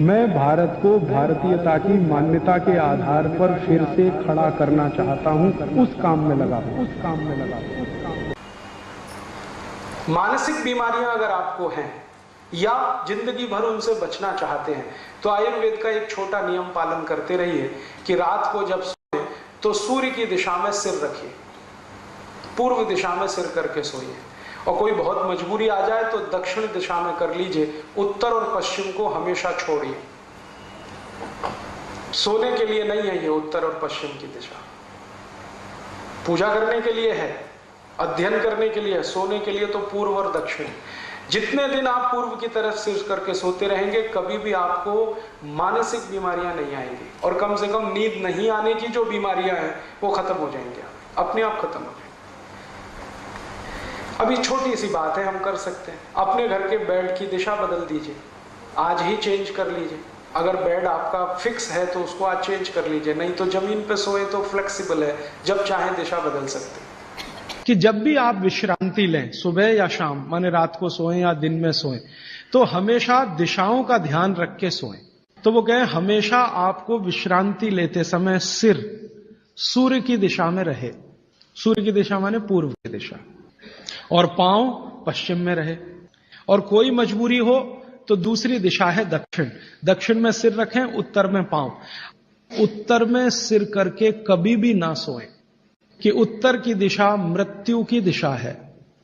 मैं भारत को भारतीयता की मान्यता के आधार पर फिर से खड़ा करना चाहता हूं, उस काम में लगा हूं। मानसिक बीमारियां अगर आपको हैं या जिंदगी भर उनसे बचना चाहते हैं तो आयुर्वेद का एक छोटा नियम पालन करते रहिए कि रात को जब सोए तो सूर्य की दिशा में सिर रखिए, पूर्व दिशा में सिर करके सोइए। और कोई बहुत मजबूरी आ जाए तो दक्षिण दिशा में कर लीजिए, उत्तर और पश्चिम को हमेशा छोड़िए। सोने के लिए नहीं है ये उत्तर और पश्चिम की दिशा, पूजा करने के लिए है, अध्ययन करने के लिए है, सोने के लिए तो पूर्व और दक्षिण। जितने दिन आप पूर्व की तरफ सिर करके सोते रहेंगे कभी भी आपको मानसिक बीमारियां नहीं आएंगी, और कम से कम नींद नहीं आने की जो बीमारियां हैं वो खत्म हो जाएंगे, अपने आप खत्म हो जाएंगे। अभी छोटी सी बात है, हम कर सकते हैं, अपने घर के बेड की दिशा बदल दीजिए, आज ही चेंज कर लीजिए। अगर बेड आपका फिक्स है तो उसको आज चेंज कर लीजिए, नहीं तो जमीन पे सोए तो फ्लेक्सिबल है, जब चाहे दिशा बदल सकते हैं। कि जब भी आप विश्रांति लें, सुबह या शाम, माने रात को सोएं या दिन में सोएं, तो हमेशा दिशाओं का ध्यान रख के सोएं। तो वो कहें हमेशा आपको विश्रांति लेते समय सिर सूर्य की दिशा में रहे, सूर्य की दिशा माने पूर्व की दिशा, और पांव पश्चिम में रहे। और कोई मजबूरी हो तो दूसरी दिशा है दक्षिण, दक्षिण में सिर रखें, उत्तर में पांव। उत्तर में सिर करके कभी भी ना सोएं, कि उत्तर की दिशा मृत्यु की दिशा है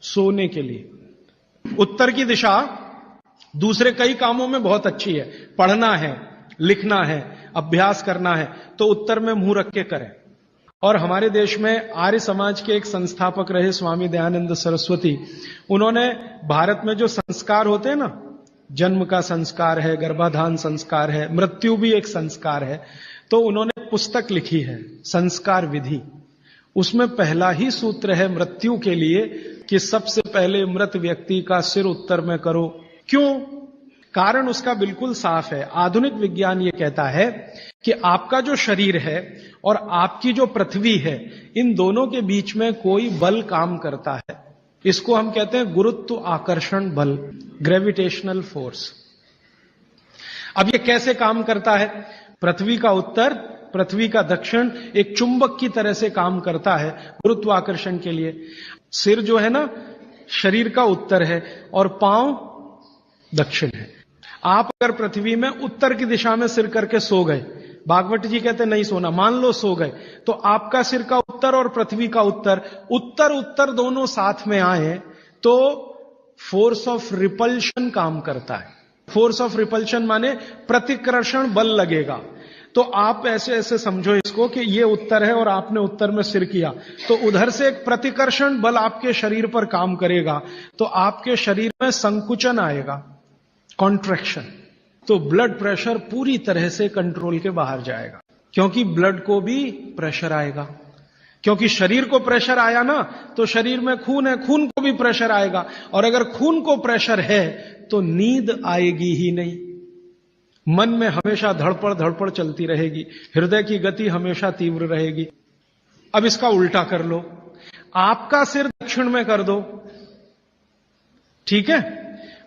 सोने के लिए। उत्तर की दिशा दूसरे कई कामों में बहुत अच्छी है, पढ़ना है, लिखना है, अभ्यास करना है, तो उत्तर में मुंह रख के करें। और हमारे देश में आर्य समाज के एक संस्थापक रहे स्वामी दयानंद सरस्वती, उन्होंने भारत में जो संस्कार होते हैं ना, जन्म का संस्कार है, गर्भाधान संस्कार है, मृत्यु भी एक संस्कार है, तो उन्होंने पुस्तक लिखी है संस्कार विधि। उसमें पहला ही सूत्र है मृत्यु के लिए कि सबसे पहले मृत व्यक्ति का सिर उत्तर में करो। क्यों? कारण उसका बिल्कुल साफ है। आधुनिक विज्ञान ये कहता है कि आपका जो शरीर है और आपकी जो पृथ्वी है, इन दोनों के बीच में कोई बल काम करता है। इसको हम कहते हैं गुरुत्व आकर्षण बल, ग्रेविटेशनल फोर्स। अब ये कैसे काम करता है? पृथ्वी का उत्तर, पृथ्वी का दक्षिण एक चुंबक की तरह से काम करता है गुरुत्वाकर्षण के लिए। सिर जो है ना शरीर का उत्तर है और पांव दक्षिण है। आप अगर पृथ्वी में उत्तर की दिशा में सिर करके सो गए, भागवत जी कहते नहीं सोना, मान लो सो गए, तो आपका सिर का उत्तर और पृथ्वी का उत्तर, उत्तर उत्तर दोनों साथ में आए तो फोर्स ऑफ रिपल्शन काम करता है। फोर्स ऑफ रिपल्शन माने प्रतिकर्षण बल लगेगा। तो आप ऐसे ऐसे समझो इसको कि ये उत्तर है और आपने उत्तर में सिर किया, तो उधर से एक प्रतिकर्षण बल आपके शरीर पर काम करेगा, तो आपके शरीर में संकुचन आएगा, कॉन्ट्रैक्शन। तो ब्लड प्रेशर पूरी तरह से कंट्रोल के बाहर जाएगा, क्योंकि ब्लड को भी प्रेशर आएगा। क्योंकि शरीर को प्रेशर आया ना, तो शरीर में खून है, खून को भी प्रेशर आएगा, और अगर खून को प्रेशर है तो नींद आएगी ही नहीं। मन में हमेशा धड़पड़ धड़पड़ चलती रहेगी, हृदय की गति हमेशा तीव्र रहेगी। अब इसका उल्टा कर लो, आपका सिर दक्षिण में कर दो, ठीक है?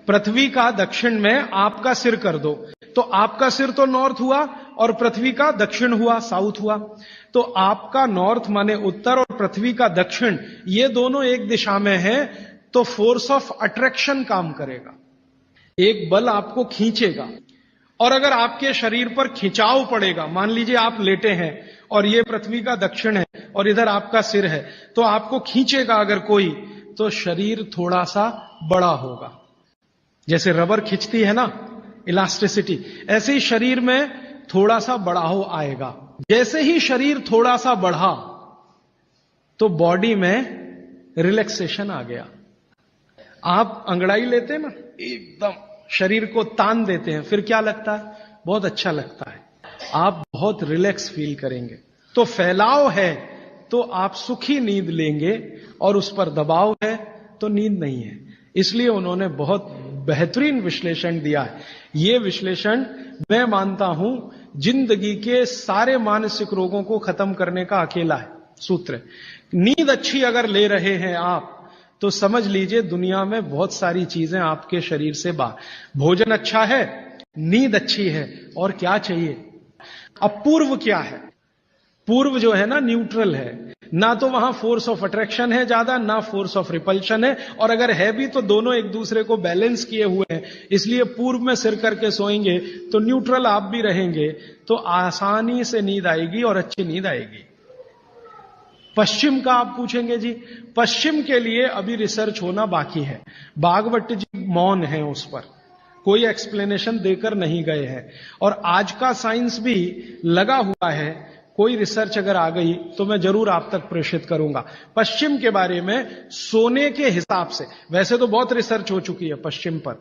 पृथ्वी का दक्षिण में आपका सिर कर दो, तो आपका सिर तो नॉर्थ हुआ और पृथ्वी का दक्षिण हुआ, साउथ हुआ। तो आपका नॉर्थ माने उत्तर और पृथ्वी का दक्षिण, ये दोनों एक दिशा में हैं, तो फोर्स ऑफ अट्रैक्शन काम करेगा, एक बल आपको खींचेगा। और अगर आपके शरीर पर खिंचाव पड़ेगा, मान लीजिए आप लेटे हैं और ये पृथ्वी का दक्षिण है और इधर आपका सिर है, तो आपको खींचेगा अगर कोई, तो शरीर थोड़ा सा बड़ा होगा। जैसे रबर खींचती है ना, इलास्टिसिटी, ऐसे ही शरीर में थोड़ा सा बढ़ाव आएगा। जैसे ही शरीर थोड़ा सा बढ़ा तो बॉडी में रिलैक्सेशन आ गया। आप अंगड़ाई लेते हैं ना, एकदम शरीर को तान देते हैं, फिर क्या लगता है? बहुत अच्छा लगता है, आप बहुत रिलैक्स फील करेंगे। तो फैलाव है तो आप सुखी नींद लेंगे, और उस पर दबाव है तो नींद नहीं है। इसलिए उन्होंने बहुत बेहतरीन विश्लेषण दिया है। यह विश्लेषण मैं मानता हूं जिंदगी के सारे मानसिक रोगों को खत्म करने का अकेला है सूत्र। नींद अच्छी अगर ले रहे हैं आप, तो समझ लीजिए दुनिया में बहुत सारी चीजें आपके शरीर से बाहर। भोजन अच्छा है नींद अच्छी है, और क्या चाहिए। अब पूर्व क्या है? पूर्व जो है ना न्यूट्रल है, ना तो वहां फोर्स ऑफ अट्रैक्शन है ज्यादा, ना फोर्स ऑफ रिपल्शन है, और अगर है भी तो दोनों एक दूसरे को बैलेंस किए हुए हैं। इसलिए पूर्व में सिर करके सोएंगे तो न्यूट्रल आप भी रहेंगे, तो आसानी से नींद आएगी और अच्छी नींद आएगी। पश्चिम का आप पूछेंगे जी, पश्चिम के लिए अभी रिसर्च होना बाकी है। भागवत जी मौन है उस पर, कोई एक्सप्लेनेशन देकर नहीं गए हैं, और आज का साइंस भी लगा हुआ है। कोई रिसर्च अगर आ गई तो मैं जरूर आप तक प्रेषित करूंगा पश्चिम के बारे में। सोने के हिसाब से वैसे तो बहुत रिसर्च हो चुकी है पश्चिम पर,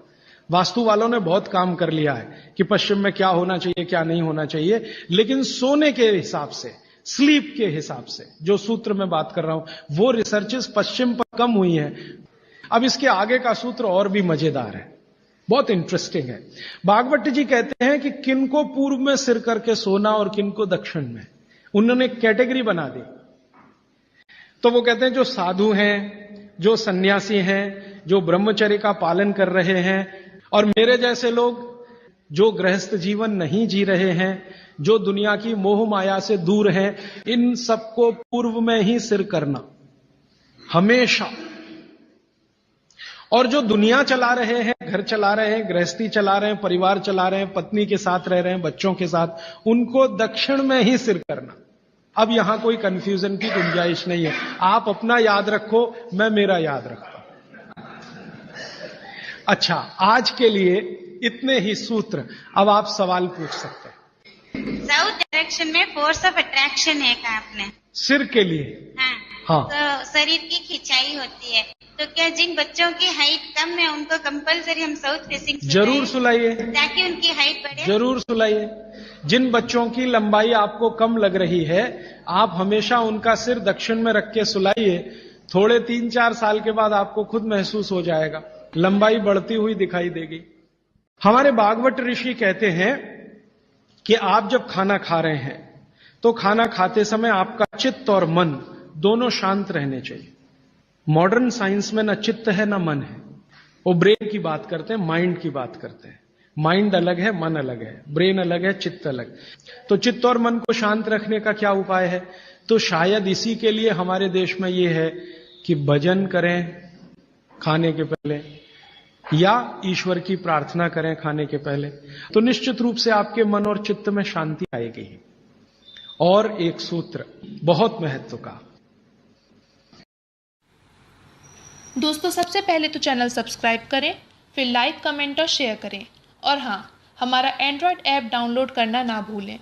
वास्तु वालों ने बहुत काम कर लिया है कि पश्चिम में क्या होना चाहिए क्या नहीं होना चाहिए, लेकिन सोने के हिसाब से, स्लीप के हिसाब से जो सूत्र में बात कर रहा हूं, वो रिसर्चेस पश्चिम पर कम हुई हैं। अब इसके आगे का सूत्र और भी मजेदार है, बहुत इंटरेस्टिंग है। भागवत जी कहते हैं कि किनको पूर्व में सिर करके सोना और किनको दक्षिण में। उन्होंने कैटेगरी बना दी। तो वो कहते हैं जो साधु हैं, जो सन्यासी हैं, जो ब्रह्मचर्य का पालन कर रहे हैं, और मेरे जैसे लोग जो गृहस्थ जीवन नहीं जी रहे हैं, जो दुनिया की मोह माया से दूर हैं, इन सबको पूर्व में ही सिर करना हमेशा। और जो दुनिया चला रहे हैं, घर चला रहे हैं, गृहस्थी चला रहे हैं, परिवार चला रहे हैं, पत्नी के साथ रह रहे हैं, बच्चों के साथ, उनको दक्षिण में ही सिर करना। अब यहां कोई कंफ्यूजन की गुंजाइश नहीं है। आप अपना याद रखो, मैं मेरा याद रखता हूं। अच्छा, आज के लिए इतने ही सूत्र। अब आप सवाल पूछ सकते हैं। साउथ डायरेक्शन में फोर्स ऑफ अट्रैक्शन है कहा आपने? सिर के लिए। हाँ। तो शरीर की खिंचाई होती है, तो क्या जिन बच्चों की हाइट कम है उनको कंपलसरी हम साउथ फेसिंग जरूर सुलाइए, ताकि उनकी हाइट बढ़े? जरूर सुलाइए। जिन बच्चों की लंबाई आपको कम लग रही है, आप हमेशा उनका सिर दक्षिण में रख के सुलाइए। थोड़े 3-4 साल के बाद आपको खुद महसूस हो जाएगा, लंबाई बढ़ती हुई दिखाई देगी। हमारे भागवत ऋषि कहते हैं कि आप जब खाना खा रहे हैं तो खाना खाते समय आपका चित्त और मन दोनों शांत रहने चाहिए। मॉडर्न साइंस में ना चित्त है ना मन है, वो ब्रेन की बात करते हैं, माइंड की बात करते हैं। माइंड अलग है, मन अलग है, ब्रेन अलग है, चित्त अलग। तो चित्त और मन को शांत रखने का क्या उपाय है? तो शायद इसी के लिए हमारे देश में ये है कि भजन करें खाने के पहले, या ईश्वर की प्रार्थना करें खाने के पहले, तो निश्चित रूप से आपके मन और चित्त में शांति आएगी। और एक सूत्र बहुत महत्व का। दोस्तों, सबसे पहले तो चैनल सब्सक्राइब करें, फिर लाइक, कमेंट और शेयर करें, और हाँ, हमारा एंड्रॉयड ऐप डाउनलोड करना ना भूलें।